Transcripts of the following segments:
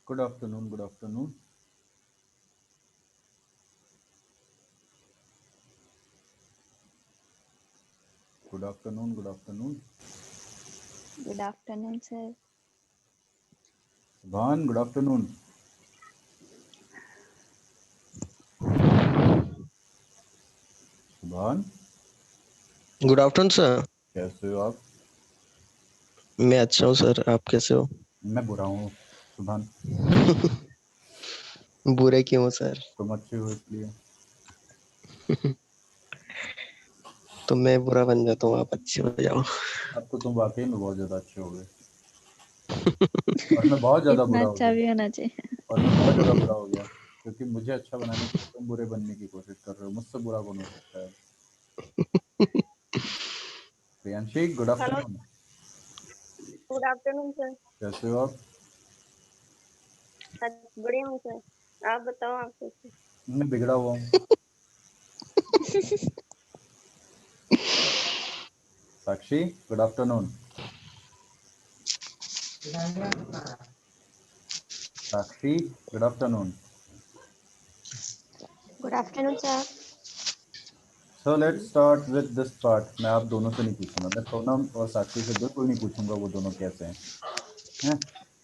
Good afternoon. Good afternoon. Good afternoon. Good afternoon. Good afternoon, sir. Subhan, good afternoon. सुभान good afternoon sir. कैसे हो आप? मैं अच्छा हूँ सर, आप कैसे हो? मैं बुरा हूँ सुभान। बुरे क्यों हो सर? तुम अच्छे हो इसलिए। तो मैं बुरा बन जाता हूँ, आप अच्छे हो जाओ। अब तो तुम वाकई में बहुत ज्यादा अच्छे हो गए और मैं बहुत ज्यादा इतना बुरा हो अच्छा गया। भी होना चाहिए। और मैं बहुत ज्यादा बुरा हो गया क्योंकि मुझे अच्छा बनाने के लिए तुम बुरे बनने की कोशिश कर रहे हो। मुझसे बुरा कौन हो सकता है? Priyanshi, good hello, afternoon. Good afternoon sir. कैसे हो आप? बढ़िया हूँ सर, आप बताओ आप कैसे? मैं बिगड़ा हुआ हूँ। Sakshi, good afternoon. Sakshi, good afternoon. Good afternoon sir. So let's start with this part. मैं आप दोनों से नहीं पूछूंगा, मैं सोनम और साक्षी से बिल्कुल नहीं पूछूंगा वो दोनों कैसे हैं।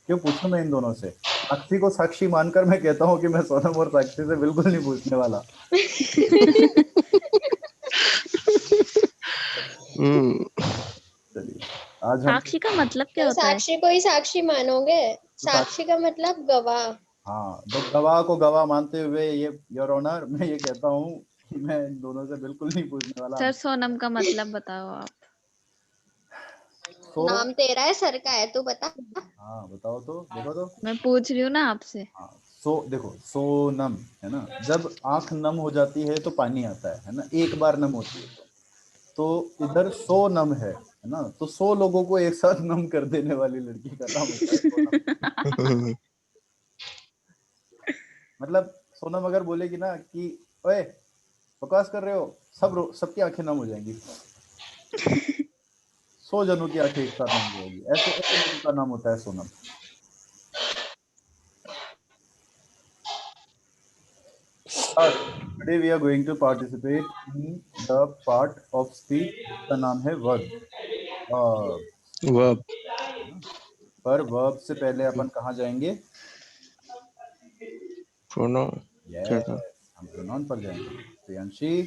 क्यों पूछूं मैं इन दोनों से? साक्षी को साक्षी मानकर मैं कहता हूँ कि मैं सोनम और साक्षी से बिल्कुल नहीं पूछने वाला। चलिए आज हम साक्षी का मतलब क्या होता है? साक्षी को ही साक्षी मानोगे? तो साक्षी का मतलब गवाह। हाँ, तो गवाह को गवाह मानते हुए ये योर ऑनर मैं ये कहता हूँ कि मैं इन दोनों से बिल्कुल नहीं पूछने वाला। सर सोनम का मतलब बताओ आप। नाम तेरा है, सर का है, तू बता। हाँ बताओ तो, देखो तो। मैं पूछ रही हूँ ना आपसे। हाँ, देखो सोनम है ना। जब आंख नम हो जाती है तो पानी आता है ना, एक बार नम होती है तो इधर सो नम है ना। तो 100 लोगों को एक साथ नम कर देने वाली लड़की का नाम होता है सोनम। मतलब सोनम अगर बोलेगी ना कि ओए बकवास कर रहे हो, सबकी आंखें नम हो जाएंगी। 100 जनों की आंखें एक साथ नम हो जाएगी। ऐसे ऐसे लोगों का नाम होता है Sonam. Today we are going to participate in the part of speech जिसका नाम है वर्ब। वर्ब। पर वर्ब से पहले अपन कहाँ जाएंगे? प्रोनाउन क्या था? हम प्रोनाउन पर जाएंगे। प्रियांशी,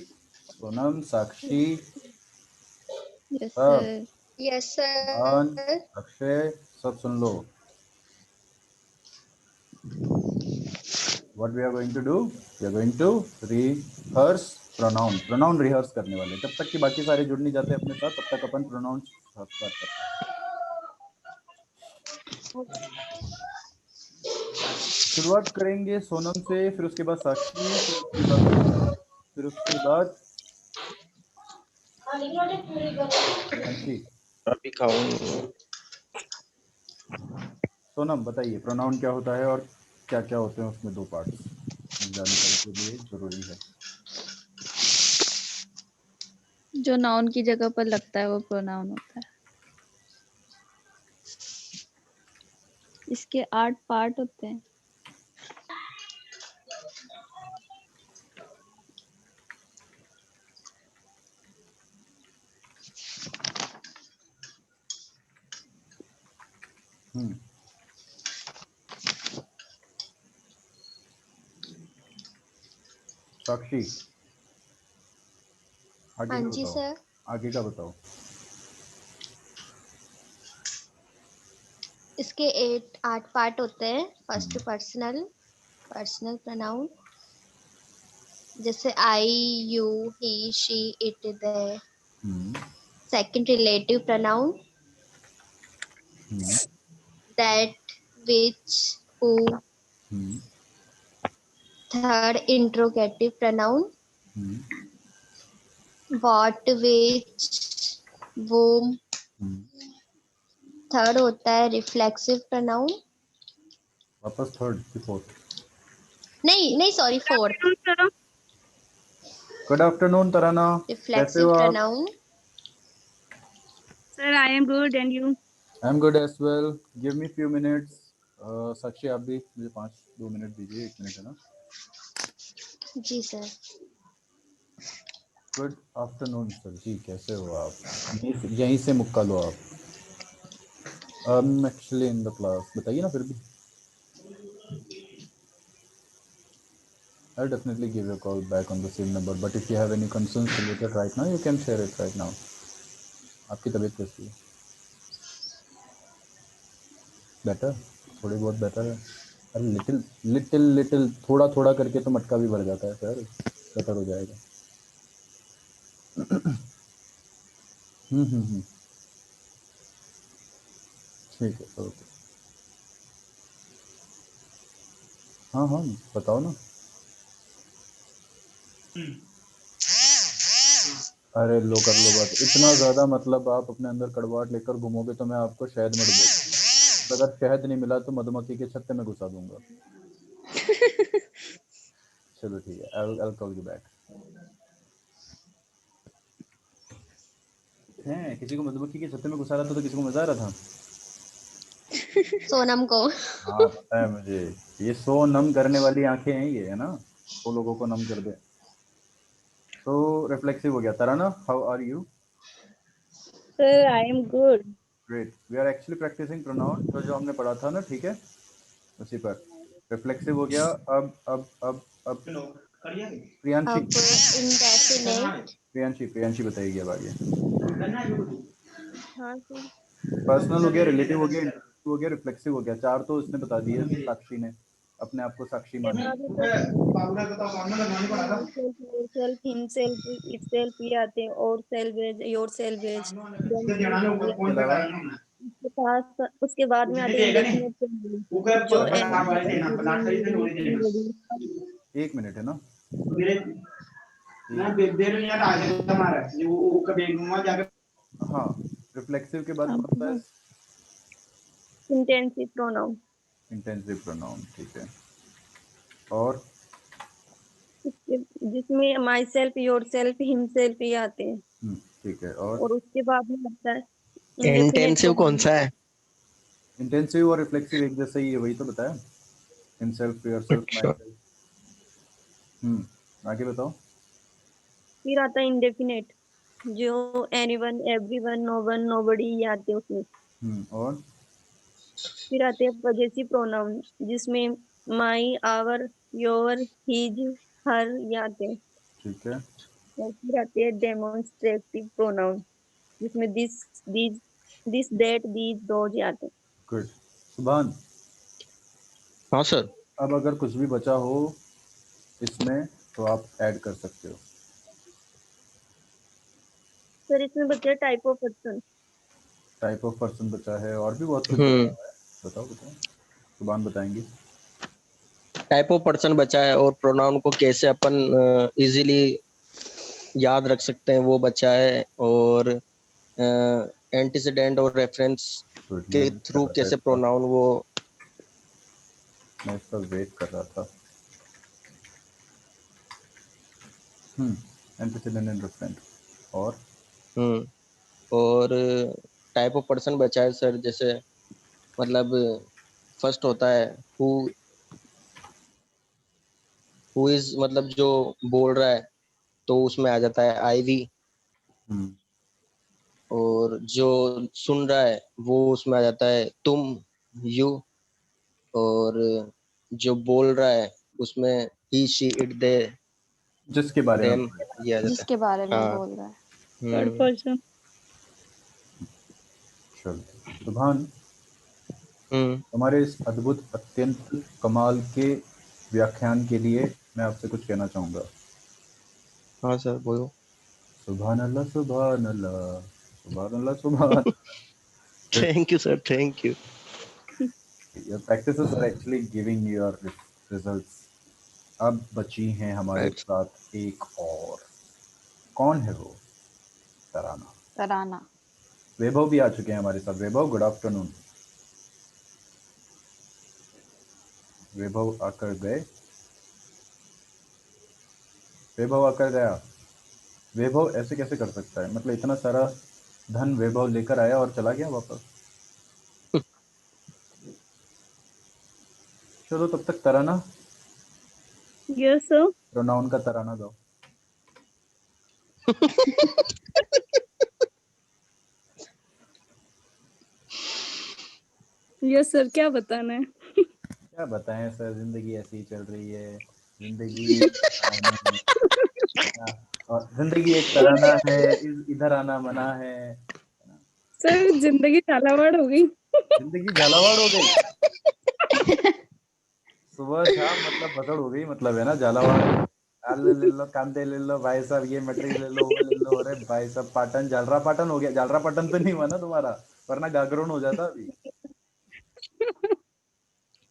सोनम, साक्षी, यस सब, सर। यस मान, सर। अक्षय, सब सुन लो। What we are going to do? We are going to rehearse pronoun। pronoun rehearse करने वाले। जब तक कि बाकी सारे जुड़ नहीं जाते अपने साथ तब तक अपन pronoun स्टार्ट करते हैं। शुरुआत करेंगे सोनम से, फिर उसके बाद साक्षी, फिर उसके बाद प्रियांशी, फिर उसके बाद प्रियांशी। अभी खाऊं। सोनम बताइए प्रोनाउन क्या होता है और क्या क्या होते हैं उसमें दो पार्ट्स जानकारी के लिए जरूरी है। जो नाउन की जगह पर लगता है वो प्रोनाउन होता है। इसके 8 पार्ट होते हैं। साक्षी आगे हाँ का जी बताओ। सर। आगे का बताओ। इसके 8 पार्ट होते हैं। फर्स्ट पर्सनल, पर्सनल प्रोनाउन, जैसे I, you, he, she, it, they. Second relative pronoun, that, which, who. Third interrogative pronoun, what, which, whom। Third होता है रिफ्लेक्सिव प्रोनाउन। वापस थर्ड की फोर्थ। नहीं नहीं, sorry, fourth. Good afternoon Tarana, कैसे reflexive हो आप? Pronoun. Sir, I am good, and you? I am good as well. Give me few minutes. Sakshi आप भी मुझे 2 मिनट दीजिए, 1 मिनट है ना। जी सर। गुड आफ्टरनून सर जी, कैसे हो आप? यहीं से मुक्का लो आप। एक्चुअली इन द क्लास, बताइए ना फिर भी। I'll definitely give you a call back on the same number, but if you have any concerns related right now, you can share it right now. आपकी तबीयत कैसी है? बेटर, थोड़ी बहुत बेटर है। अरे लिटिल लिटिल लिटिल, थोड़ा थोड़ा करके तो मटका भी भर जाता है सर, बेटर हो जाएगा। ठीक है, ओके। हाँ हाँ बताओ ना। अरे लो कर लो बात, इतना ज़्यादा मतलब आप अपने अंदर कड़वाहट लेकर घूमोगे तो मैं आपको शहद में डुबो, अगर शहद नहीं मिला तो मधुमक्खी के छत्ते में घुसा दूंगा। चलो ठीक है, I'll call you back। हैं, किसी को मधुमक्खी के छत्ते में घुसा रहा था तो किसी को मजा आ रहा था? सोनम को। हाँ पता है मुझे, ये सो नम करने वाली आंखें हैं ये, है ना, वो लोगों को नम कर दे। तो रिफ्लेक्सिव हो गया। Tarana, how are you? Sir, I am good. Great, we are actually practising pronoun, तो जो हमने पढ़ा था ना, ठीक है, उसी पर। रिफ्लेक्सिव हो गया। अब प्रियांशी, अब इंडेफिनेट। प्रियांशी बताइएगी अब आगे। हाँ सर। पर्सनल हो गया, रिलेटिव हो गया, इंटरेक्टिव हो गया, रिफ्लेक्सिव हो गया। 4 तो उसने बता दिए, साक्षी ने, अपने आप को साक्षी मान यहाँ लिया। पे तो self, yourself, himself, itself ये आते हैं, और self, yourself, इसके अलावा उसके बाद में आते हैं indefinite जो एक मिनट है ना। हाँ, रिफ्लेक्सिव के बाद कौन सा है? intensive pronoun इंटेंसिव प्रोनाउन, ठीक है। और जिसमें my self, your self, himself ये आते हैं, ठीक है। और उसके बाद में आता है इंटेंसिव कौन सा है? इंटेंसिव और रिफ्लेक्सिव एक जैसा ही है, वही तो बताया, हिमसेल्फ, योरसेल्फ, अच्छा। मायसेल्फ। आगे बताओ। फिर आता है इंडेफिनेट जो एनीवन, एवरीवन, नोवन, नोबडी ये आते हैं उसमें। और फिर आते हैं पजेसिव प्रोनाउन जिसमें माई, आवर, योर, हिज, हर ये आते हैं। ठीक है, और फिर आते हैं डेमोन्स्ट्रेटिव प्रोनाउन जिसमें this, these, this, that, these, those ये आते हैं। गुड। सुभान, हाँ सर। अब अगर कुछ भी बचा हो इसमें तो आप ऐड कर सकते हो। सर इसमें बचे type of person. Type of person बचा है, और भी बहुत कुछ बचा हुआ है। बताओ बताओ, सुभान बताएंगी। टाइप ऑफ पर्सन बचा है, और प्रोनाउन को कैसे अपन इजीली याद रख सकते हैं वो बचा है, और एंटीसीडेंट और रेफरेंस गुड, मैं के वेट कर थ्रू रहा था कैसे इसका, प्रोनाउन वो। मैं इसका वेट कर रहा था। Antecedent and reference. और और टाइप ऑफ पर्सन बचा है सर, जैसे मतलब फर्स्ट होता है हु हु इज, मतलब जो बोल रहा है तो उसमें आ जाता है आई वी, और जो सुन रहा है वो उसमें आ जाता है तुम, यू, और जो बोल रहा है उसमें ही, शी, इट, दे, जिसके बारे में देम बोल रहे ये आ जाता जिसके बारे है। में हाँ। बोल रहा है, थर्ड पर्सन। हैं। चलो सुभान, हमारे इस अद्भुत, अत्यंत कमाल के व्याख्यान के लिए मैं आपसे कुछ कहना चाहूँगा। हाँ सर बोलो। सुभान अल्लाह, सुभान अल्लाह, सुभान अल्लाह, सुभान। Thank you sir, thank you. Your practices are actually giving your results। अब बची हैं हमारे साथ एक और, कौन है वो? तराना। तराना। वैभव भी आ चुके हैं हमारे साथ। वैभव, गुड आफ्टरनून। वैभव आकर गए, वैभव आकर गया। वैभव ऐसे कैसे कर सकता है, मतलब इतना सारा धन वैभव लेकर आया और चला गया वापस। चलो तब तक तराना, Yes, sir. प्रोनाउन का तराना गाओ। Yes, sir. क्या बताना है? क्या बताएं सर, जिंदगी ऐसी ही चल रही है, जिंदगी और जिंदगी एक तराना है, इधर आना मना है। सर जिंदगी झालावाड़ हो गई। जिंदगी झालावाड़ हो गई, सुबह शाम मतलब बदड़ हो गई, मतलब है ना झालावाड़। आलू ले लो, कांदे ले लो भाई साहब, ये मटेरियल ले लो, वो ले लो। अरे भाई साहब, पाटन जालरा पाटन हो गया। जालरा पाटन तो नहीं हुआ ना तुम्हारा, वरना गागरोन हो जाता अभी।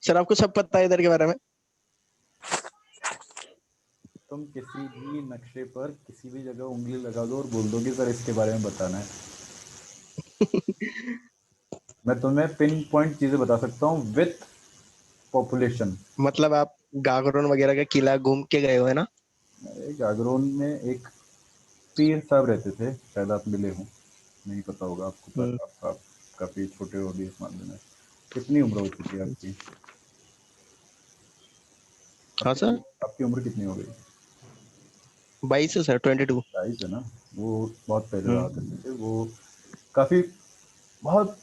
सर आपको सब पता है इधर के बारे में? तुम किसी भी नक्शे पर किसी भी जगह उंगली लगा दो और बोल दो कि सर इसके बारे में बताना है। मैं तुम्हें पिन पॉइंट चीजें बता सकता हूँ विथ पॉपुलेशन। मतलब आप गागरोन वगैरह का किला घूम के गए हो है ना? गागरोन में एक पीर साहब रहते थे, शायद आप मिले हो, नहीं पता होगा आपको, पर आप काफी छोटे हो अभी इस मामले में। कितनी उम्र हो चुकी है आपकी? हाँ सर, आपकी उम्र कितनी हो गई? 22 है सर, 22। 22 है ना? वो बहुत पहले रहा करते थे, वो काफी बहुत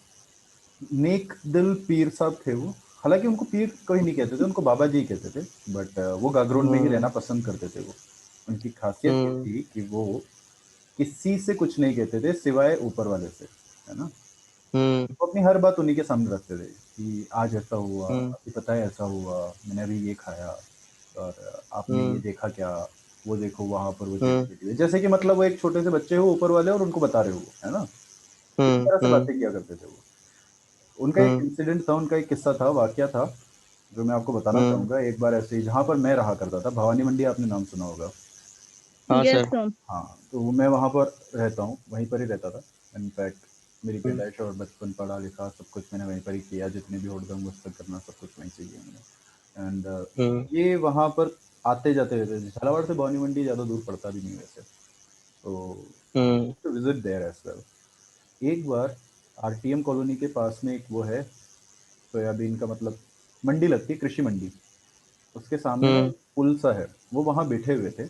नेक दिल पीर साहब थे वो। हालांकि उनको पीर कोई नहीं कहते थे, उनको बाबा जी कहते थे, बट वो गागरोन में ही रहना पसंद करते थे वो। उनकी खासियत ये थी कि वो किसी से कुछ नहीं कहते थे सिवाय ऊपर वाले से, है ना। वो अपनी हर बात उन्हीं के सामने रखते थे कि आज ऐसा हुआ, अभी पता है ऐसा हुआ, मैंने अभी ये खाया, और आपने ये देखा क्या, वो देखो वहां पर वो चीज़ घटी है। जैसे कि मतलब वो एक छोटे से बच्चे हो ऊपर वाले और उनको बता रहे हो, है ना। इस तरह से बातें किया करते थे वो। उनका एक इंसिडेंट था, उनका एक किस्सा था, वाकया था, जो मैं आपको बताना चाहूंगा। एक बार ऐसे ही जहाँ पर मैं रहा करता था, भवानी मंडी, आपने नाम सुना होगा। हाँ Yes, सर। sir. हाँ, तो मैं वहाँ पर रहता हूँ, वहीं पर ही रहता था। इनफैक्ट मेरी पैदाइश और बचपन, पढ़ा लिखा सब कुछ मैंने वहीं पर ही किया, जितने भी होड़दंग वस्तक करना सब कुछ वहीं से किया मैंने। एंड ये वहाँ पर आते जाते रहते थे। झालावाड़ से भवानी मंडी ज़्यादा दूर पड़ता भी नहीं वैसे, तो विजिट देयर एज वेल। एक बार आरटीएम कॉलोनी के पास में एक वो है, सोयाबीन का मतलब मंडी लगती है, कृषि मंडी, उसके सामने ना एक पुल सा है। वो वहाँ बैठे हुए थे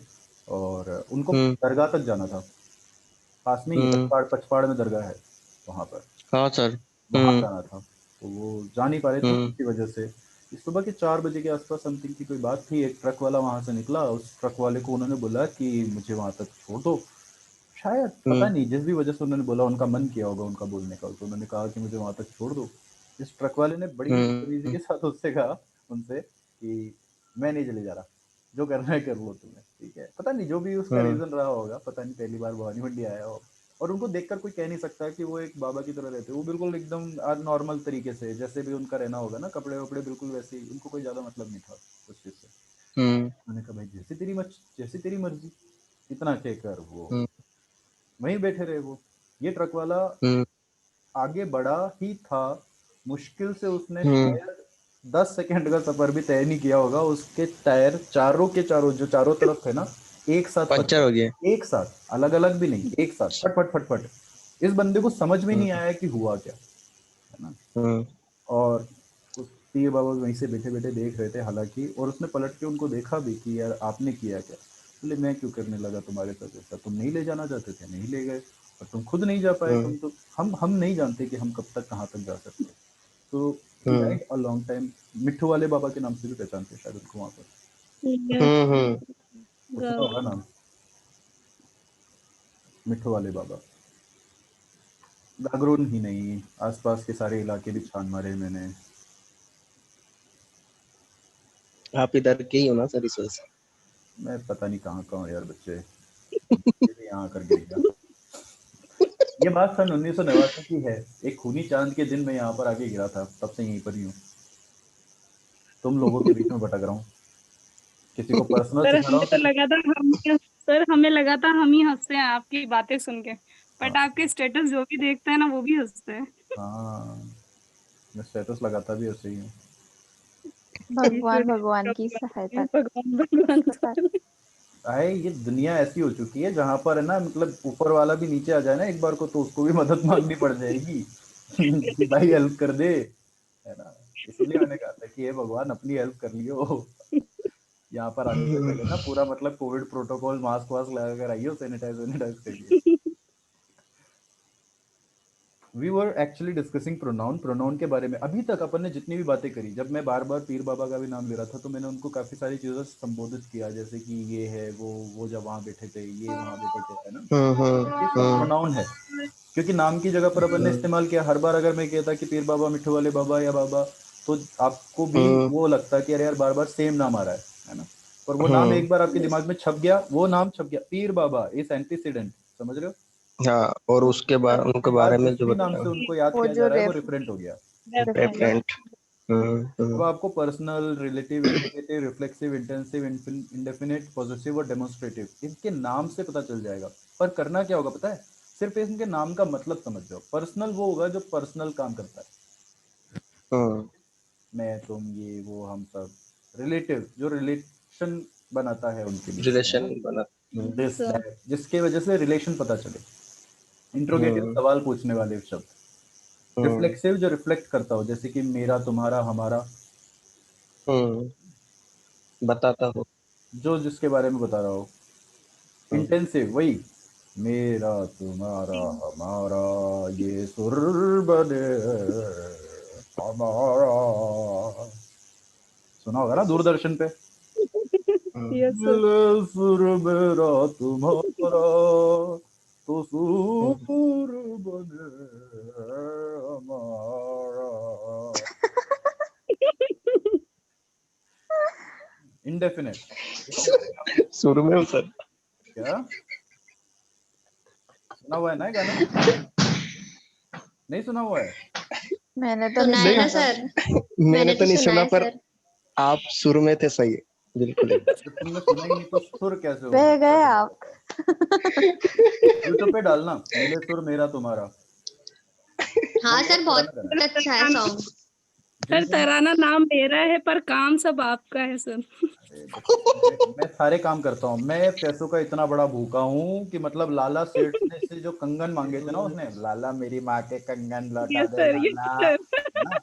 और उनको दरगाह तक जाना था। पास में ही पचपाड़, पचपाड़ में दरगाह है वहाँ पर, हाँ सर। वहाँ जाना था। तो वो जा नहीं पा रहे थे किसी वजह से। इस सुबह के 4 बजे के आसपास समथिंग की कोई बात थी। एक ट्रक वाला वहाँ से निकला, उस ट्रक वाले को उन्होंने बोला कि मुझे वहाँ तक छोड़ दो। शायद पता नहीं जिस भी वजह से उन्होंने बोला, उनका मन किया होगा उनका बोलने का, तो उन्होंने कहा कि मुझे वहाँ तक छोड़ दो। इस ट्रक वाले ने बड़ी बदतमीजी के साथ उससे कहा, उनसे, कि मैं नहीं चले जा रहा, जो करना है कर लो तुम्हें, ठीक है। पता नहीं जो भी उसका रीजन रहा होगा, पता नहीं, पहली बार भवानी मंडी आया हो। और उनको देखकर कोई कह नहीं सकता कि वो एक बाबा की तरह रहते। वो बिल्कुल एकदम नॉर्मल तरीके से, जैसे भी उनका रहना होगा ना, कपड़े वपड़े बिल्कुल वैसे ही, उनको कोई ज्यादा मतलब नहीं था उस चीज से। मैंने कहा भाई जैसे तेरी मर्जी, इतना कहकर वो वहीं बैठे रहे वो। ये ट्रक वाला आगे बढ़ा ही था, मुश्किल से उसने शायद 10 सेकंड का सफर भी तय नहीं किया होगा, उसके टायर चारों के चारों, जो चारों तरफ थे ना, एक साथ पंचर हो गया। एक साथ, अलग अलग भी नहीं, एक साथ फट फट फट फट। इस बंदे को समझ में नहीं आया कि हुआ क्या, है ना। और उस पीर बाबा वहीं से बैठे बैठे देख रहे थे हालांकि, और उसने पलट के उनको देखा भी कि यार आपने किया क्या। बोले मैं क्यों करने लगा तुम्हारे साथ ऐसा, तुम नहीं ले जाना चाहते थे, नहीं ले गए, और तुम खुद नहीं जा पाए, तुम तो, हम नहीं जानते कि हम कब तक कहाँ तक जा सकते। तो डाइड अ लॉन्ग टाइम। मिट्ठू वाले बाबा के नाम से भी पहचानते शायद उनको वहाँ पर, Yes. उसका होगा नाम, मिट्ठू वाले बाबा। गागरोन ही नहीं, आसपास के सारे इलाके भी छान मारे मैंने। आप इधर के ही हो ना सर, इस वजह से। मैं पता नहीं कहाँ का हूँ यार बच्चे, ये भी यहाँ आकर गिर गया। ये बात सन 1989 की है। एक खूनी चांद के दिन मैं यहाँ पर आके गिरा था, तब से यहीं पर ही हूँ, तुम लोगों के बीच में भटक रहा हूँ, किसी को पर्सनल सर सिखा रहा हमें हूँ तो किसी। लगा था सर हमें लगा था हम ही हंसते हैं आपकी बातें सुन के, हाँ बट आपके स्टेटस जो भी देखते हैं ना वो भी हंसते हैं। हाँ, मैं स्टेटस लगाता भी ऐसे ही हूँ। भगवान भगवान की सहायता भगवान भगवान के साथ। आए, ये दुनिया ऐसी हो चुकी है जहां पर है ना, मतलब ऊपर वाला भी नीचे आ जाए ना एक बार को, तो उसको भी मदद मांगनी पड़ जाएगी कि भाई हेल्प कर दे, है ना। इसलिए मैंने कहा था कि हे भगवान अपनी हेल्प कर लियो। यहाँ पर आने से पहले ना पूरा मतलब कोविड प्रोटोकॉल मास्क वास्क लगा कर आइयो, सैनिटाइज करिए। We were actually discussing pronoun के बारे में। अभी तक अपन ने जितनी भी बातें करी, जब मैं बार बार पीर बाबा का भी नाम ले रहा था तो मैंने उनको काफी सारी चीजों से संबोधित किया, जैसे कि ये है वो जब वहाँ बैठे थे, ये वहाँ बैठे थे, है ना। ये सब प्रोनाउन है, क्योंकि नाम की जगह पर अपन ने इस्तेमाल किया। हर बार अगर मैं कहता कि पीर बाबा, मिठू वाले बाबा या बाबा, तो आपको भी वो लगता कि अरे यार बार बार सेम नाम आ रहा है ना। पर वो नाम एक बार आपके दिमाग में छप गया, वो नाम छप गया, पीर बाबा इज एंटीसीडेंट, समझ रहे हो। हाँ, और उसके बाद उनके बारे में जिस जो भी नाम से बताया उनको याद वो किया जो जा रहा है वो रेफ रेफरेंट हो गया। रेफरेंट। अब आपको personal, relative, indicative, reflexive, intensive, indefinite, positive और डेमोन्स्ट्रेटिव इनके नाम से पता चल जाएगा। पर करना क्या होगा पता है, सिर्फ इनके नाम का मतलब समझ जाओ। पर्सनल वो होगा जो पर्सनल काम करता है, मैं तुम ये वो हम सब। रिलेटिव जो रिलेशन बनाता है उनके बीच में, है रिलेशन ना, बना। दिस दैट, जिसके वजह से रिलेशन पता चले। इंट्रोगेटिव सवाल पूछने वाले शब्द। रिफ्लेक्सिव जो रिफ्लेक्ट करता हो, जैसे कि मेरा, तुम्हारा, हमारा, बताता हो। जो जिसके बारे में बता रहा हो। इंटेंसिव वही, मेरा, तुम्हारा, हमारा, ये सुर बने हमारा, सुना होगा ना दूरदर्शन पे। Yes sir. दिल सुर मेरा तुम्हारा, तो सुर बने हमारा। इंडेफिनिट, इसके बारे में आपने शुरू में सर क्या सुना हुआ है ना ये गाना, नहीं सुना हुआ है। मैंने तो सुना नहीं है ना सुना सर, मैंने तो नहीं सुना सुना, है पर सर। आप शुरू में थे सही, बिल्कुल ही। जब तुमने सुना ही नहीं तो सुर कैसे हो बह सकता गए है। आप। यूट्यूब पे डालना, मिले सुर मेरा तुम्हारा, वो हाँ बहुत सर, पुराना बहुत गाना है। अच्छा है सॉन्ग। सर जिन जिन तराना नाम मेरा है पर काम सब आपका है सर। अरे देखो, मैं सारे काम करता हूँ। मैं पैसों का इतना बड़ा भूखा हूँ कि मतलब लाला सेठ ने से जो कंगन मांगे थे ना, उसने, लाला मेरी माँ के कंगन लौटा yes they sir, yes Lala, sir. है ना,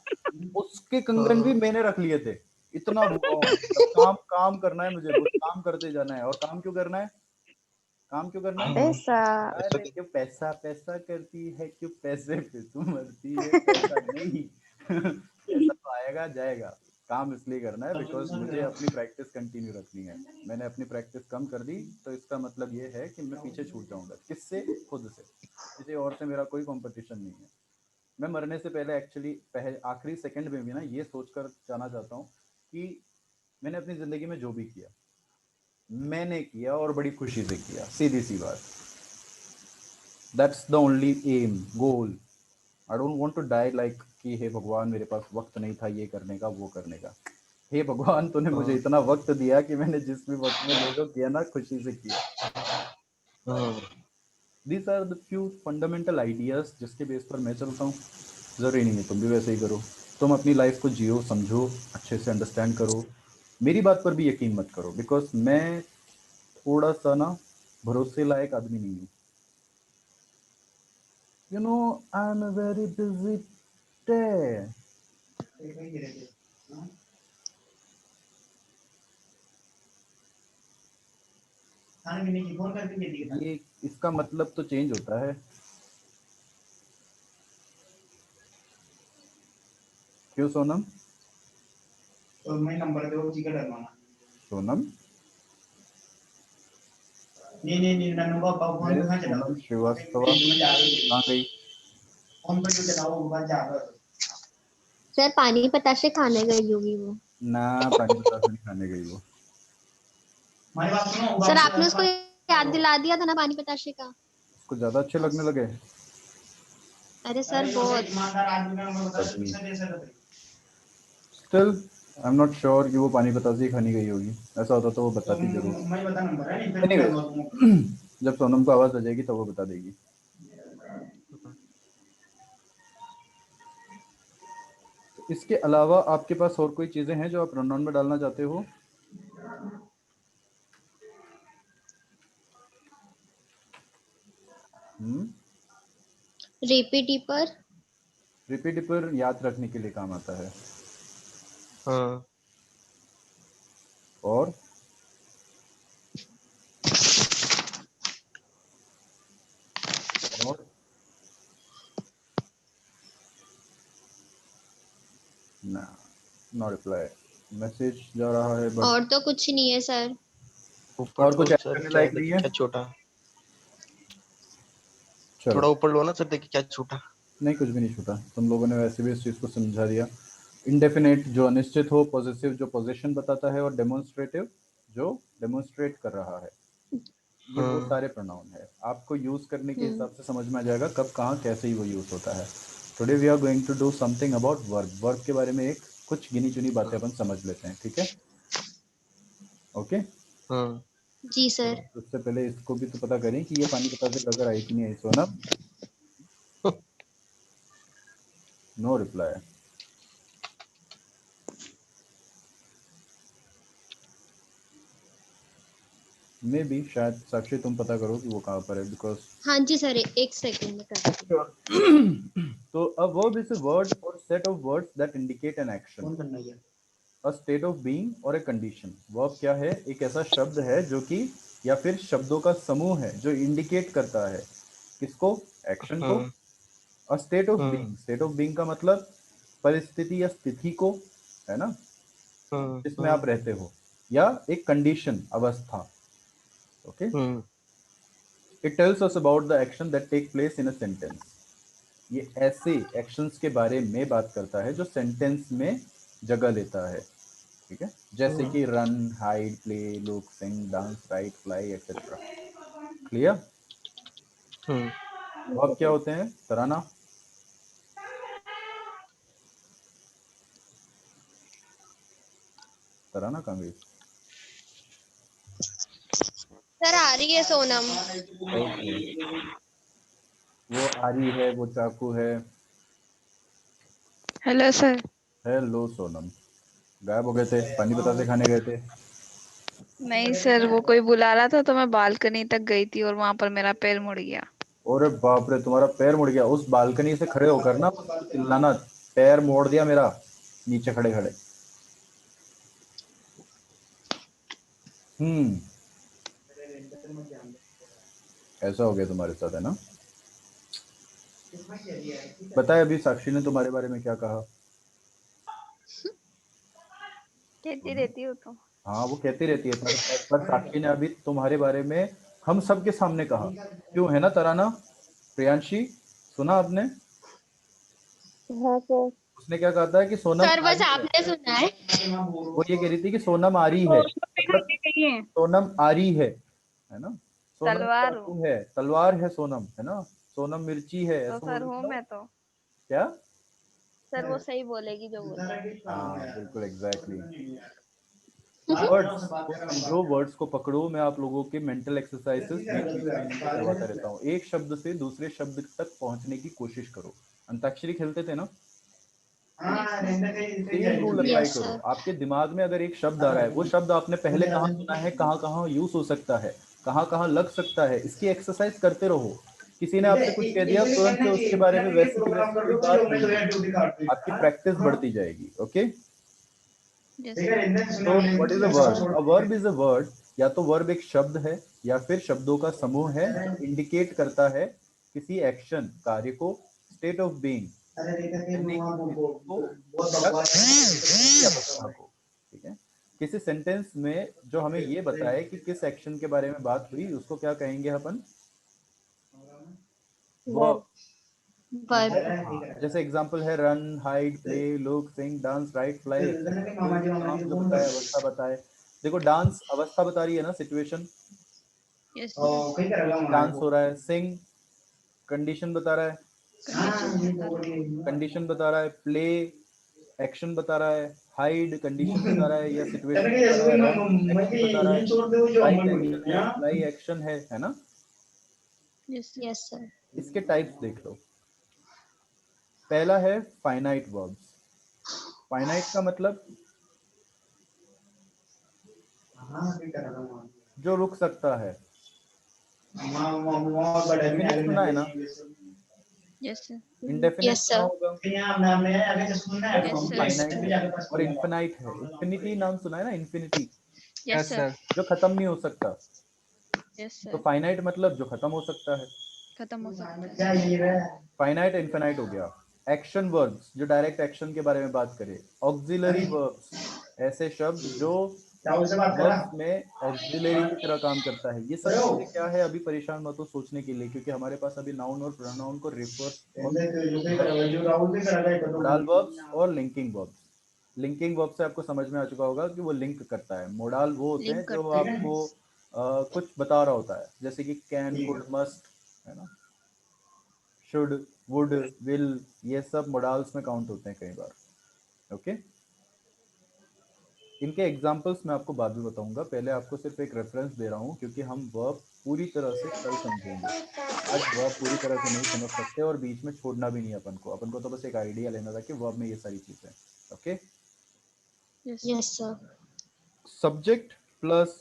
उसके कंगन भी मैंने रख लिए थे। इतना भूखा हूँ, मतलब काम काम करना है मुझे, बस काम करते जाना है। और काम क्यों करना है, काम क्यों करना है, पैसा। अरे क्यों पैसा पैसा करती है, क्यों पैसे पे तू मरती है, पैसा नहीं पैसा तो आएगा जाएगा। काम इसलिए करना है बिकॉज मुझे अपनी प्रैक्टिस कंटिन्यू रखनी है। मैंने अपनी प्रैक्टिस कम कर दी तो इसका मतलब ये है कि मैं पीछे छूट जाऊंगा। किससे, खुद से, किसी और से मेरा कोई कंपटीशन नहीं है। मैं मरने से पहले एक्चुअली पहले आखिरी सेकंड में भी ना ये सोचकर जाना चाहता हूँ कि मैंने अपनी ज़िंदगी में जो भी किया मैंने किया और बड़ी खुशी से किया, सीधी सी बात। That's the only aim, goal. I don't want to die like कि हे भगवान मेरे पास वक्त नहीं था ये करने का वो करने का। हे भगवान तूने मुझे इतना वक्त दिया कि मैंने जिस भी वक्त में जो जो किया ना खुशी से किया। These are the few fundamental ideas जिसके बेस पर मैं चलता हूँ। ज़रूरी नहीं है तुम भी वैसे ही करो। तुम अपनी लाइफ को जियो, समझो, अच्छे से अंडरस्टैंड करो। मेरी बात पर भी यकीन मत करो बिकॉज मैं थोड़ा सा ना भरोसे लायक आदमी नहीं हूँ। You know, I am a very busy day. ये इसका मतलब तो चेंज होता है। क्यों सोनम, सोनम, अरे सोनम श्रीवास्तव कहाँ गई। सर पानी पताशे खाने गई होगी वो। ना, पानी बतासा नहीं खाने गई वो। सर आपने उसको याद दिला दिया था ना पानी पताशे का। उसको ज्यादा अच्छे लगने लगे। अरे सर बहुत। बदतमीज। Still I am not sure कि वो पानी बतासी खानी गई होगी। ऐसा होता तो वो बताती जरूर। एनीवेज जब सोनम को आवाज आ जाएगी तो वो बता देगी। तो इसके अलावा आपके पास और कोई चीजें हैं जो आप प्रोनाउन में डालना चाहते हो। रिपीट पर। रिपीट पर याद रखने के लिए काम आता है। हाँ और और ना, नो रिप्लाई। मैसेज जा रहा है बट और तो कुछ नहीं है सर। ऊपर और लो कुछ ऐड सर, करने क्या लायक नहीं देखिए है? क्या छोटा। चलो, थोड़ा ऊपर लो ना सर, देखिए क्या छोटा। नहीं कुछ भी नहीं छूटा, तुम लोगों ने वैसे भी इस चीज़ को समझा दिया। इंडेफिनेट जो अनिश्चित हो, पॉजिटिव जो पोजीशन बताता है, और डेमोन्स्ट्रेटिव जो डेमोन्स्ट्रेट कर रहा है, ये वो हाँ सारे प्रोनाउन है। आपको यूज़ करने के हम्म हिसाब से समझ में आ जाएगा कब कहाँ कैसे ही वो यूज़ होता है। Today we are going to do something about verb. Verb के बारे में एक कुछ गिनी चुनी बातें अपन समझ लेते हैं, ठीक है? ओके। हाँ। जी सर। तो उससे पहले इसको भी तो पता करें कि ये पानीपत से लेकर आई कि नहीं आई। Sonam, no reply. Maybe शायद साक्षी तुम पता करो कि वो कहाँ पर है, बिकॉज हाँ जी सर, एक सेकंड में करती हूँ। तो a verb is a word or set of words that indicate an action, a state of being or a condition। verb क्या है? एक ऐसा शब्द है जो कि, या फिर शब्दों का समूह है जो इंडिकेट करता है किसको? एक्शन को। हाँ a state of हाँ being, state of being का मतलब परिस्थिति या स्थिति को, है ना, हाँ जिसमें हाँ आप रहते हो, या एक कंडीशन, अवस्था। ओके। हाँ it tells us about the action that take place in a sentence। ये ऐसे एक्शंस के बारे में बात करता है जो सेंटेंस में जगह लेता है, ठीक है? जैसे कि run, hide, play, look, sing, dance, write, fly, etcetera. Clear? हाँ। वर्ब क्या होते हैं तराना? तराना कहाँ गई? सर आ रही है सोनम। ओके, वो आरी है, वो चाकू है। Hello sir. हेलो सोनम, गायब हो गए थे, पानी बतासे खाने गए थे? नहीं सर, वो कोई बुला रहा था तो मैं बालकनी तक गई थी और वहां पर मेरा पैर मुड़ गया। अरे बाप रे, तुम्हारा पैर मुड़ गया? उस बालकनी से खड़े होकर ना चिल्लाना, पैर मोड़ दिया मेरा, नीचे खड़े खड़े। ऐसा हो गया तुम्हारे साथ, है ना? बताए अभी साक्षी ने तुम्हारे बारे में क्या कहा? कहती रहती हो तो। हाँ, वो कहती रहती है, पर साक्षी ने अभी तुम्हारे बारे में हम सबके सामने कहा। क्यों, है ना तराना? प्रियांशी, सुना आपने? हाँ सर। उसने क्या कहा था कि सोनम सर आ बस रही है। आपने सुना है। वो ये कह रही थी कि सोनम आ रही है, मतलब सोनम आ रही है ना? सोनम तलवार हूँ चाकू है, तलवार है सोनम, है ना? सोनम मिर्ची है, तो ऐसा सर बोल हूँ दो। मैं तो। क्या? सर वो सही बोलेगी जो बोले। हाँ बिल्कुल, एग्जैक्टली। वर्ड्स को समझो, वर्ड्स को पकड़ो। मैं आप लोगों के मेंटल एक्सरसाइजेस बीच बीच में इनके करवाता रहता हूँ। एक शब्द से दूसरे शब्द तक पहुंचने की कोशिश करो। अंताक्षरी खेलते थे ना? सेम रूल अप्लाई यस करो। सर। आपके दिमाग में अगर एक शब्द आ रहा है, वो शब्द आपने पहले कहाँ सुना है, कहाँ कहाँ यूज हो सकता है, कहाँ कहाँ लग सकता है, इसकी एक्सरसाइज करते रहो। किसी ने आपसे कुछ कह दिया, तुरंत से उसके बारे में वैसी की वैसी कोई बात नहीं है। आपकी प्रैक्टिस बढ़ती जाएगी। ओके। यस तो what is a verb? A verb is a word. या तो वर्ब एक शब्द है, या फिर शब्दों का समूह है जो इंडिकेट करता है किसी एक्शन, कार्य को, स्टेट ऑफ बीइंग यानी कि स्थिति को, या किसी अवस्था को, ठीक है? किसी सेंटेंस में जो हमें ये बताए कि किस एक्शन के बारे में बात हुई, उसको क्या कहेंगे अपन? वर्ब। वर्ब। वर्ब। हाँ, जैसे एग्जांपल है run, hide, play, look, sing, dance, write, fly, etcetera. कोई भी काम जो बताए, अवस्था बताए। देखो, डांस अवस्था बता रही है ना, सिचुएशन, यस सर। डांस हो रहा है। सिंग कंडीशन बता रहा है, कंडीशन बता रहा हूँ। कंडीशन बता रहा है। प्ले एक्शन बता रहा है। हाइड कंडीशन बता रहा है या सिचुएशन बता रहा है। रन एक्शन बता रहा है। राइट एक्शन है, फ्लाई एक्शन है ना? Yes sir. Yes sir. इसके टाइप्स देख लो। पहला है फाइनाइट वर्ब्स। फाइनाइट का मतलब जो रुक सकता है। फिनिट सुना है ना? Yes sir. इनडेफिनिट Yes, क्या sir. होगा? Yes sir. फाइनाइट है और इनफिनाइट है। इन्फिनिटी नाम सुना है ना, इन्फिनिटी, यस सर। जो खत्म नहीं हो सकता। यस तो सर। फाइनाइट मतलब जो खत्म हो सकता है। खत्म हो सकता है। फाइनाइट इनफिनाइट हो गया। एक्शन वर्ब्स जो डायरेक्ट एक्शन के बारे में बात करें। ऑक्सिलरी वर्ब्स ऐसे शब्द जो वर्ब्स में ऑक्सिलरी की तरह काम करता है। ये सब चीजें क्या है, अभी परेशान मत हो सोचने के लिए, क्योंकि हमारे पास अभी नाउन और प्रोनाउन को रिफर मोडाल वर्ब्स और लिंकिंग वर्ब्स। लिंकिंग वर्ब से आपको समझ में आ चुका होगा कि वो लिंक करता है। मोडाल वो होते हैं लिंक जो करता है। आपको कुछ बता रहा होता है, जैसे कि कैन, कुड, मस्ट, है ना, शुड, वुड, विल, ये सब मोडाल्स में काउंट होते हैं कई बार। ओके, इनके एग्जांपल्स मैं आपको बाद में बताऊंगा, पहले आपको सिर्फ एक रेफरेंस दे रहा हूँ, क्योंकि हम वर्ब पूरी तरह से कल समझेंगे। आज वर्ब पूरी तरह से नहीं समझ सकते और बीच में छोड़ना भी नहीं अपन को तो बस एक आइडिया लेना था कि वर्ब में ये सारी चीजें। Okay, Yes, sir. Subject plus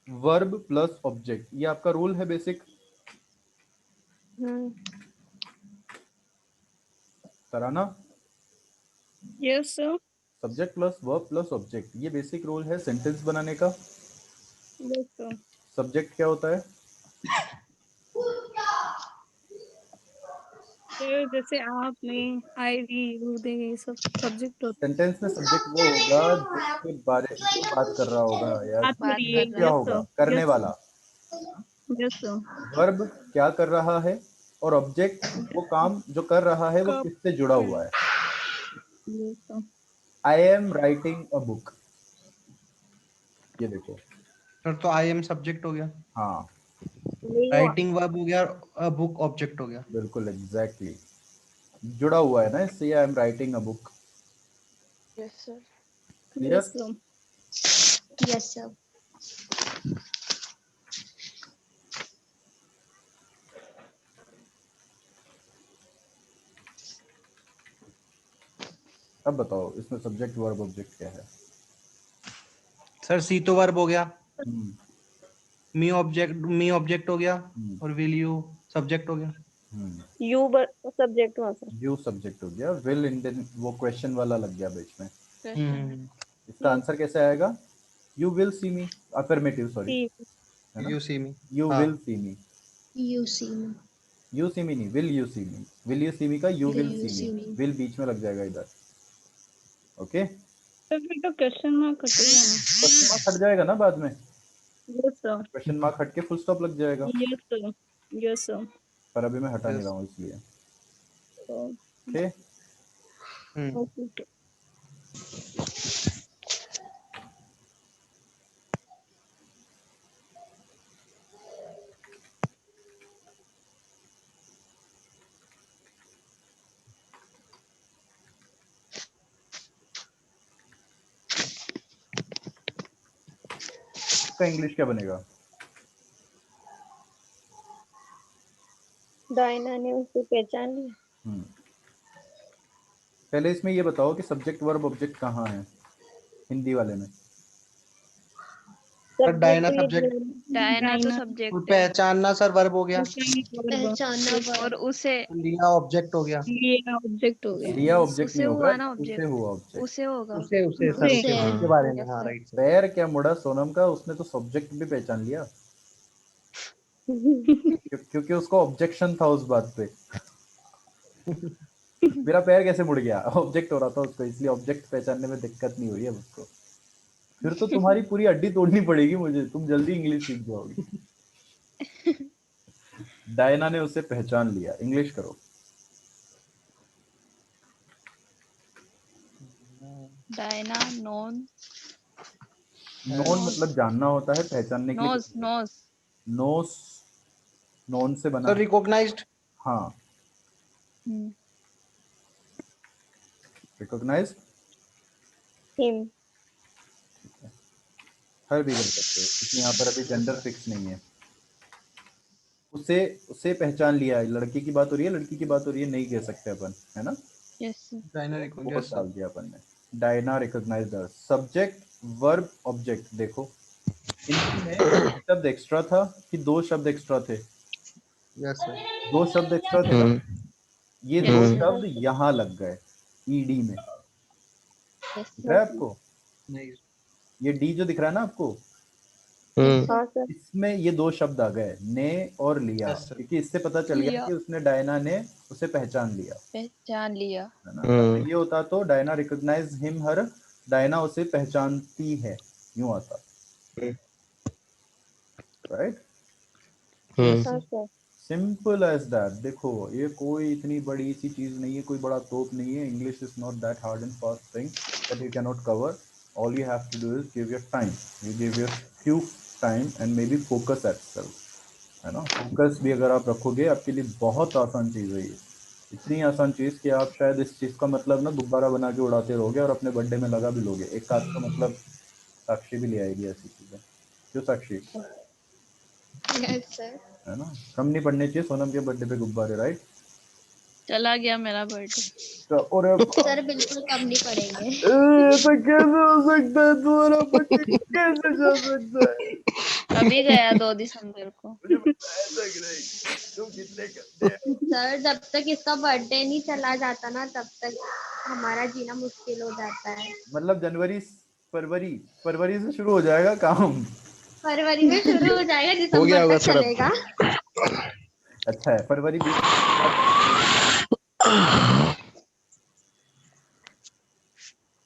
verb plus object, ये आपका रूल है basic. Tarana, yes sir. Subject plus verb plus object, ये बेसिक रूल है सेंटेंस बनाने का। Yes sir. सब्जेक्ट क्या होता है? सर जैसे आप, मैं, आई, वी, यू, दे, ये सब सब्जेक्ट होते सेंटेंस में सब्जेक्ट वो होगा जिसके बारे जो बात कर रहा होगा, या बात बात करिए। कर subject रहा क्या है। यस होगा, सर। करने यस वाला। Yes sir. वर्ब क्या कर रहा है और ऑब्जेक्ट वो काम जो कर रहा है वो कब? किससे जुड़ा हुआ है। Yes sir. I am writing a book, ये देखो। सर तो आई एम सब्जेक्ट हो गया, हाँ राइटिंग वर्ब हो गया, बुक ऑब्जेक्ट हो गया। बिल्कुल एग्जैक्टली, जुड़ा हुआ है ना इससे, I am writing a book. Yes sir. Clear? Yes sir. Yes, sir. अब बताओ इसमें सब्जेक्ट वर्ब ऑब्जेक्ट क्या है? सर सी तो वर्ब हो गया, हम्म, मी ऑब्जेक्ट हो गया, हम्म, और विल यू सब्जेक्ट हो गया। यू सब्जेक्ट वहाँ से। यू सब्जेक्ट हो गया, विल इंडियन वो क्वेश्चन वाला लग गया बीच में। हम्म, इसका आंसर कैसे आएगा? You will see me, affirmative sorry, see. है ना, यू सी मी। यू हाँ, will see me. You see me. You see me नहीं, will you see me. Will you see me का you Will will you see see me, me? Will बीच में लग जाएगा इधर। ओके, तो फिर तो क्वेश्चन मार्क कटेगा ना। क्वेश्चन मार्क हट जाएगा ना बाद में, यस सर। क्वेश्चन मार्क हट के फुल स्टॉप लग जाएगा, यस सर। Yes sir. पर अभी मैं हटा नहीं Yes. रहा हूँ इसलिए। तो ओके, ओके। इसका इंग्लिश क्या बनेगा? डायना ने उसे पहचान लिया। हम्म, पहले इसमें ये बताओ कि सब्जेक्ट वर्ब ऑब्जेक्ट कहाँ है हिंदी वाले में? Sir Diana subject subject, Diana तो और सब्जेक्ट है। पहचानना सर वर्ब हो गया, पहचानना और वर्ब। उसे लिया ऑब्जेक्ट हो गया। ये ऑब्जेक्ट हो गया। लिया ऑब्जेक्ट नहीं उसे होगा, हुआ ना उसे ऑब्जेक्ट। हुआ ऑब्जेक्ट। उसे होगा। उसे सर उसे। उसे उसके बारे में, Yes, हाँ sir. Right sir. पैर क्या मुड़ा सोनम का, उसने तो सब्जेक्ट भी पहचान लिया क्योंकि उसको ऑब्जेक्शन था उस बात पे। मेरा पैर कैसे मुड़ गया, ऑब्जेक्ट हो रहा था उसको, इसलिए ऑब्जेक्ट पहचानने में दिक्कत नहीं हो रही है उसको। फिर तो तुम्हारी पूरी हड्डी तोड़नी पड़ेगी मुझे, तुम जल्दी इंग्लिश सीख जाओगी। डायना ने उसे पहचान लिया, इंग्लिश करो। डायना नोन नोन मतलब जानना होता है, पहचानने के लिए नोज नोज नोस, नोन से बना सर है। रिकॉग्नाइज्ड। हाँ, रिकॉग्नाइज हिम। हर भी कर सकते हो, क्योंकि यहाँ पर अभी जेंडर फिक्स नहीं है। उसे उसे पहचान लिया है, लड़के की बात हो रही है, लड़की की बात हो रही है, नहीं कह सकते अपन, है ना, यस डायना वो रिकॉग्नाइज्ड डाल सर। दिया अपन ने। Diana recognise the subject verb object. देखो इनमें एक शब्द एक्स्ट्रा था कि दो शब्द एक्स्ट्रा थे? Yes sir. दो शब्द एक्स्ट्रा थे ना, ये दो हम्म। शब्द यहाँ लग गए ईडी में, Yes, दिख रहा है आपको? नहीं ये डी जो दिख रहा है ना आपको, हाँ सर। इसमें ये दो शब्द आ गए, ने और लिया, Yes, sir. क्योंकि इससे पता चल गया लिया। कि उसने डायना ने उसे पहचान लिया, पहचान लिया। है ना? अगर ये होता तो Diana recognise him her, Diana उसे पहचानती है, यूं आता, राइट? हाँ सर। Simple as that. देखो ये कोई इतनी बड़ी सी चीज नहीं है, कोई बड़ा तोप नहीं है। English is not that hard and fast thing that you can not cover. All you have to do is give your time, you give your few time and maybe focus at self, है ना? Focus भी अगर आप रखोगे, आपके लिए बहुत आसान चीज़ है ये, इतनी आसान चीज़ कि आप शायद इस चीज़ का मतलब ना गुब्बारा बना के उड़ाते रहोगे और अपने बर्थडे में लगा भी लोगे। एक आध का मतलब साक्षी भी ले आएगी ऐसी चीज़ें। क्यों साक्षी? yes sir. है ना? कम नहीं पड़ने चाहिए सोनम के बर्थडे पे गुब्बारे, राइट? चला गया मेरा बर्थडे। तो और सर बिल्कुल कम नहीं पड़ेंगे। ऐसा कैसे हो सकता है? तुम्हारा बर्थडे कैसे जा सकता है? अभी गया 2 दिसंबर को। मुझे बताया था कि नहीं, तुम कितने गंदे हो। सर जब तक इसका बर्थडे नहीं चला जाता ना, तब तक हमारा जीना मुश्किल हो जाता है। मतलब जनवरी फरवरी फरवरी से शुरू हो जाएगा काम। फरवरी में शुरू हो जाएगा, हो गया दिसंबर होगा तक सर अब। चलेगा। अच्छा है, फरवरी 20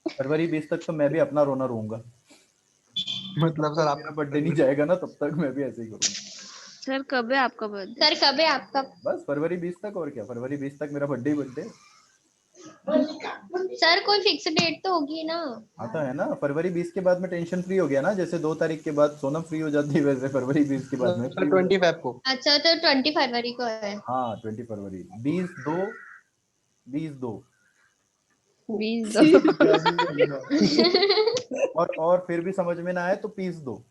फरवरी 20 तक तो मैं भी अपना रोना रोऊंगा। मतलब सर आप मेरा बर्थडे नहीं जाएगा ना, तब तक मैं भी ऐसे ही करूंगा। सर कब है आपका बर्थडे? सर कब है आपका? बस फरवरी 20 तक, और क्या, फरवरी 20 तक मेरा बर्थडे ही बर्थडे सर कोई फिक्स डेट तो होगी ना? आता है ना। फरवरी 20 के बाद में टेंशन फ्री हो गया ना, जैसे 2 तारीख के बाद सोनम फ्री हो जाती है, वैसे फरवरी 20 के बाद में सर 25 को। अच्छा तो 20 फरवरी को है। हाँ 20 फरवरी, 20/2 20/2 20 और फिर भी समझ में ना आए तो पीस दो।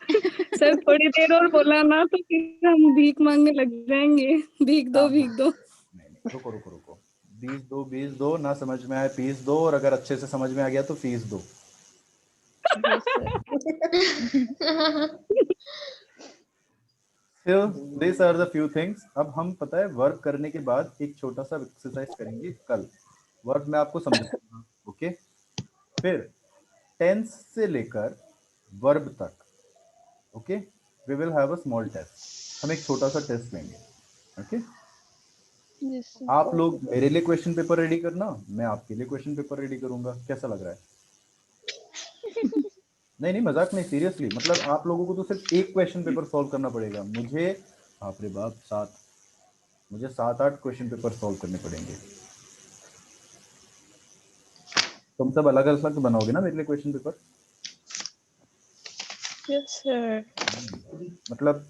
सर थोड़ी देर और बोला ना तो फिर हम भीख मांगने लग जाएंगे। भीख दो भीख दो। नहीं रुको रुको रुको, 20/2 ना समझ में आए पीस दो, और अगर अच्छे से समझ में आ गया तो फीस दो। So these are the few things। अब हम पता है वर्क करने के बाद एक छोटा सा एक्सरसाइज करेंगे कल। वर्क मैं आपको समझाऊंगा, ओके? फिर टेंस से लेकर वर्ब तक, okay, we will have a small test. हम एक छोटा सा टेस्ट लेंगे, ओके? आप लोग मेरे लिए क्वेश्चन पेपर रेडी करना, मैं आपके लिए क्वेश्चन पेपर रेडी करूंगा। कैसा लग रहा है? नहीं मजाक नहीं, सीरियसली। मतलब आप लोगों को तो सिर्फ एक क्वेश्चन पेपर सॉल्व करना पड़ेगा। मुझे बाप रे बाप 7-8 क्वेश्चन पेपर सॉल्व करने पड़ेंगे। तुम सब अलग अलग बनाओगे ना मेरे लिए क्वेश्चन पेपर? Yes sir. मतलब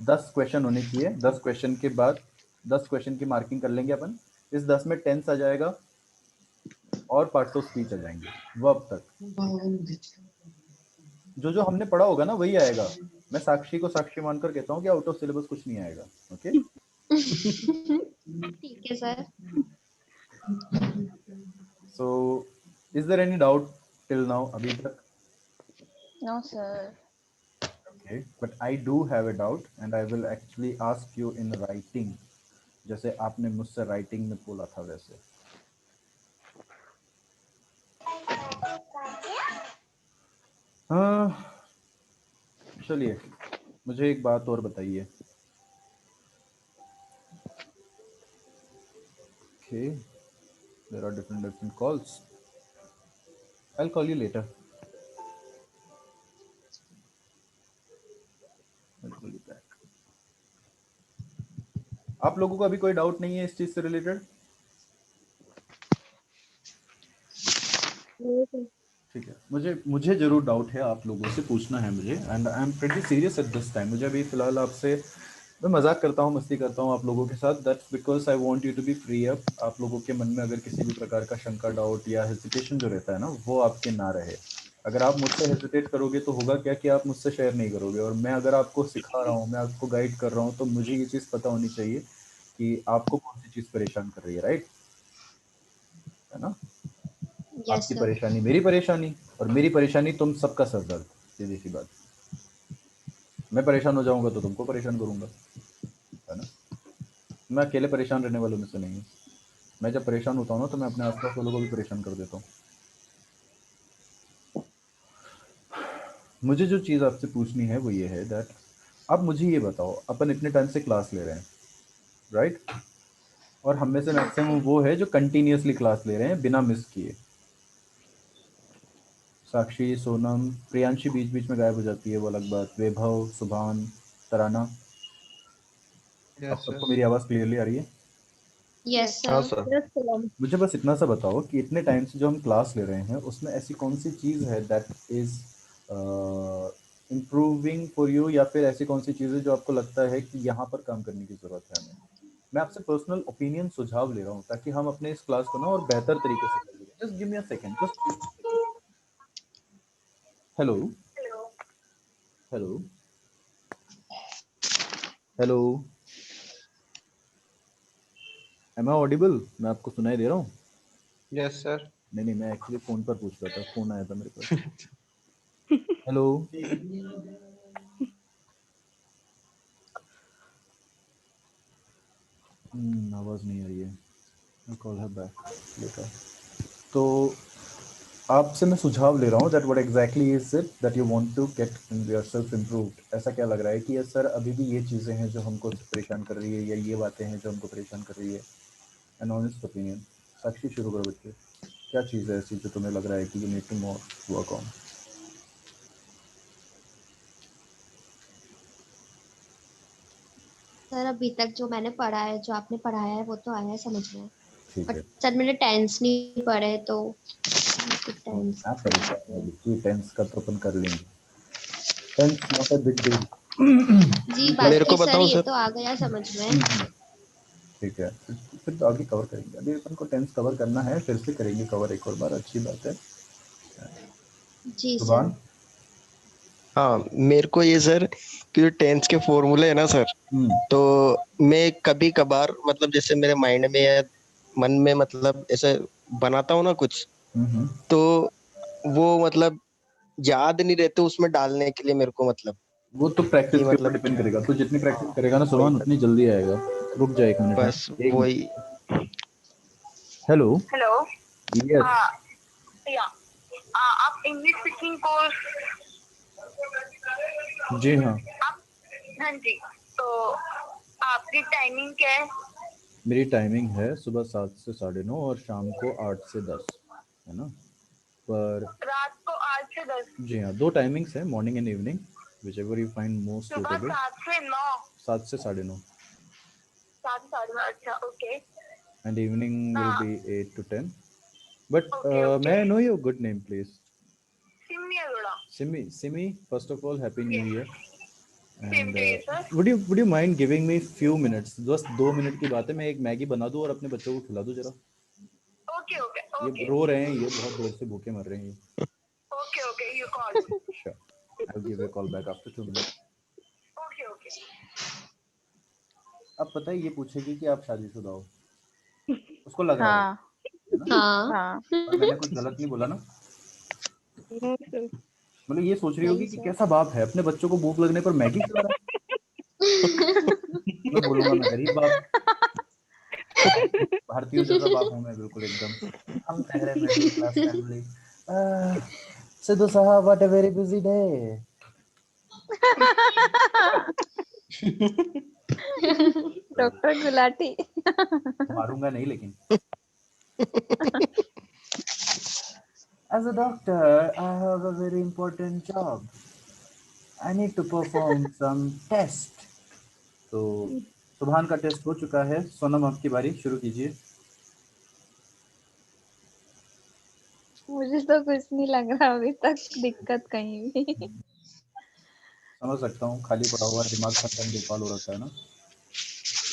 10 क्वेश्चन होने चाहिए। 10 क्वेश्चन के बाद 10 क्वेश्चन की मार्किंग कर लेंगे अपन। इस 10 में टेंस आ जाएगा और पार्ट्स ऑफ स्पीच आ जाएंगे, वर्ब तक। जो हमने पढ़ा होगा ना वही आएगा। मैं साक्षी को साक्षी मानकर कहता हूँ कि आउट ऑफ सिलेबस कुछ नहीं आएगा, ओके? ठीक है sir. So is there any doubt till now अभी तक? No sir. Okay, but I do have a doubt and I will actually ask you in writing, जैसे आपने मुझसे राइटिंग में बोला था वैसे। हाँ चलिए, मुझे एक बात और बताइए। Okay, there are different calls. I'll call you later. I'll call you back. आप लोगों को अभी कोई डाउट नहीं है इस चीज से रिलेटेड? ठीक है, मुझे जरूर डाउट है, आप लोगों से पूछना है मुझे, and I am pretty serious at this time. मुझे अभी फिलहाल आपसे, मैं मजाक करता हूँ, मस्ती करता हूँ आप लोगों के साथ। That's because I want you to be free up. आप लोगों के मन में अगर किसी भी प्रकार का शंका, डाउट या हेजिटेशन जो रहता है ना, वो आपके ना रहे। अगर आप मुझसे हेजिटेट करोगे तो होगा क्या कि आप मुझसे शेयर नहीं करोगे, और मैं अगर आपको सिखा रहा हूँ, मैं आपको गाइड कर रहा हूँ, तो मुझे ये चीज़ पता होनी चाहिए कि आपको कौन सी चीज़ परेशान कर रही है, राइट? है ना? यस आपकी सर। परेशानी मेरी परेशानी, और मेरी परेशानी तुम सबका सर दर्द। सीधी सी बात, मैं परेशान हो जाऊंगा तो तुमको परेशान करूंगा, है ना? मैं अकेले परेशान रहने वालों में से नहीं हूँ। मैं जब परेशान होता हूँ ना तो मैं अपने आसपास वालों को भी परेशान कर देता हूँ। मुझे जो चीज़ आपसे पूछनी है वो ये है दैट अब मुझे ये बताओ, अपन इतने टाइम से क्लास ले रहे हैं, राइट? और हम में से मैक्सिमम वो है जो कंटिन्यूअसली क्लास ले रहे हैं बिना मिस किए। साक्षी, सोनम, प्रियांशी बीच बीच में गायब हो जाती है, वो अलग बात। वैभव, सुभान, तराना, अब यस सबको सर। मेरी आवाज़ क्लियरली आ रही है? यस हाँ सर। सर। Yes sir. मुझे बस इतना सा बताओ कि इतने टाइम से जो हम क्लास ले रहे हैं उसमें ऐसी कौन सी चीज़ है that is improving for you, या फिर ऐसी कौन सी चीज़ है जो आपको लगता है कि यहाँ पर काम करने की ज़रूरत है हमें? मैं आपसे पर्सनल ओपिनियन सुझाव ले रहा हूँ ताकि हम अपने इस क्लास को ना और बेहतर तरीके से कर सकें। Just give me a second, just hello hello hello, am I audible? मैं आपको सुनाई दे रहा हूँ? Yes sir. नहीं, मैं एक्चुअली फ़ोन पर पूछ रहा था, फ़ोन आया था मेरे पास। हेलो, आवाज़ नहीं आ रही है। I'll call her back later. तो आपसे मैं सुझाव ले रहा हूँ that what exactly is it that you want to get yourself improved. ऐसा क्या लग रहा है कि ये सर अभी भी ये चीज़ें हैं जो हमको परेशान कर रही है, या ये बातें हैं जो हमको परेशान कर रही है? An honest opinion. साक्षी, शुरू करो बच्चे। क्या चीज़ है ऐसी जो तुम्हें लग रहा है कि you need to more work on? Sir अभी तक जो मैंने पढ़ा है, जो आपने पढ़ाया है वो तो आया है समझ में, ठीक बट है। सर मैंने टेंस नहीं पढ़े तो टेंस। आप परेशान है बच्ची, टेंस का तो अपन कर लेंगे। Tense not a big deal. जी मेरे बाकी को सर बताओ ये सर। तो आ गया समझ में। ठीक है, फिर तो आगे कवर करेंगे। अभी अपन को टेंस कवर करना है, फिर से करेंगे कवर एक और बार, अच्छी बात है। जी सर। सुभान। हाँ, मेरे को ये सर कि टेंस के फॉर्मूले है ना सर, तो मैं कभी कभार मतलब जैसे मेरे माइंड में या मन में मतलब ऐसे बनाता हूँ ना कुछ, तो वो मतलब याद नहीं रहते उसमें डालने के लिए मेरे को मतलब वो तो प्रैक्टिस कि के ऊपर मतलब डिपेंड करेगा। तो जितनी प्रैक्टिस करेगा ना वही सुभान, सर, उतनी जल्दी आएगा। रुक जा एक मिनट। हाँ, बस एक मिनट। वही। हेलो। हेलो। यस। या आप इंग्लिश स्पीकिंग कोर्स? जी हाँ। आप, हाँ जी, तो आपकी टाइमिंग क्या है? मेरी टाइमिंग है सुबह 7 से 9:30 और शाम को 8 से 10, है ना? पर रात को 8 से 10? जी हाँ, 2 टाइमिंग्स हैं, morning and evening, which ever you find most सुबह सूटेबल। 7 से 9? 7 से 9:30 7 से 9, अच्छा, ओके। एंड इवनिंग विल हाँ, be 8 to 10. But okay may okay. I know your good name, please? Simi Arora. Simi, first of all, Happy New yes, Year. Same And to you sir. would you mind giving me few minutes? बस 2 minute की बात है, मैं एक Maggi बना दूं और अपने बच्चों को खिला दूं जरा। ओके ओके ये ओके रो रहे हैं, ये बहुत देर से भूखे मर रहे हैं ये। Okay okay, you call me. Sure. I'll give you a call back after 2 minutes. Okay okay. अब पता है ये पूछेगी कि आप शादीशुदा हो, उसको लग रहा हाँ होगा, है ना? हाँ। हाँ। और मैंने कुछ गलत नहीं बोला ना? No sir. मतलब ये सोच रही नहीं होगी कि सर। कैसा बाप है, अपने बच्चों को भूख लगने पर मैगी खिला रहा है। मैं बोलूंगा मैं गरीब बाप, भारतीयों जैसा बाप हूँ मैं, बिल्कुल एकदम। हम ठहरे मिडिल क्लास फैमिली। सिद्धू साहब, what a very busy day. Doctor Gulati. मारूंगा नहीं लेकिन। As a doctor, I have a very important job. I need to perform some test. तो सुभान का टेस्ट हो चुका है। सोनम, आपकी बारी, शुरू कीजिए। मुझे तो कुछ नहीं लग रहा अभी तक दिक्कत कहीं भी। समझ सकता हूँ, खाली पड़ा हुआ दिमाग हर टाइम बेकार हो रखा है ना।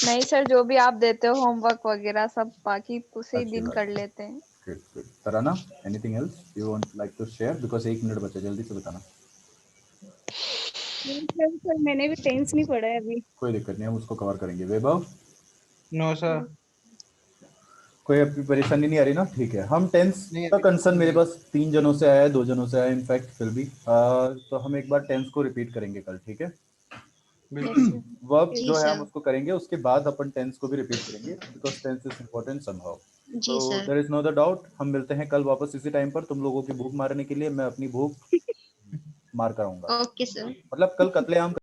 नहीं सर, जो भी आप देते हो होमवर्क वगैरह सब बाकी उसी अच्छी दिन बात कर है। लेते हैं। Good good. Tarana, anything else you want like to share? Because 1 minute बचा, जल्दी से बताना। नहीं सर, मैंने भी टेंस नहीं पढ़ा है अभी। कोई दिक्कत नहीं, हम उसको कवर करेंगे। वैभव, नो सर। कोई अपनी परेशानी नहीं आ रही ना? ठीक है। हम टेंस नहीं का अभी कंसर्न मेरे नहीं। पास 3 जनों से आया है, 2 जनों से आया है इनफैक्ट, फिर भी तो हम एक बार टेंस को रिपीट करेंगे कल, ठीक है? वर्ब जी जो है हम सर। उसको करेंगे, उसके बाद अपन टेंस को भी रिपीट करेंगे because tense is important somehow. जी तो sir. There is no the doubt, हम मिलते हैं कल वापस इसी टाइम पर, तुम लोगों की भूख मारने के लिए। मैं अपनी भूख मार कराऊंगा, ओके सर। मतलब कल कत्लेआम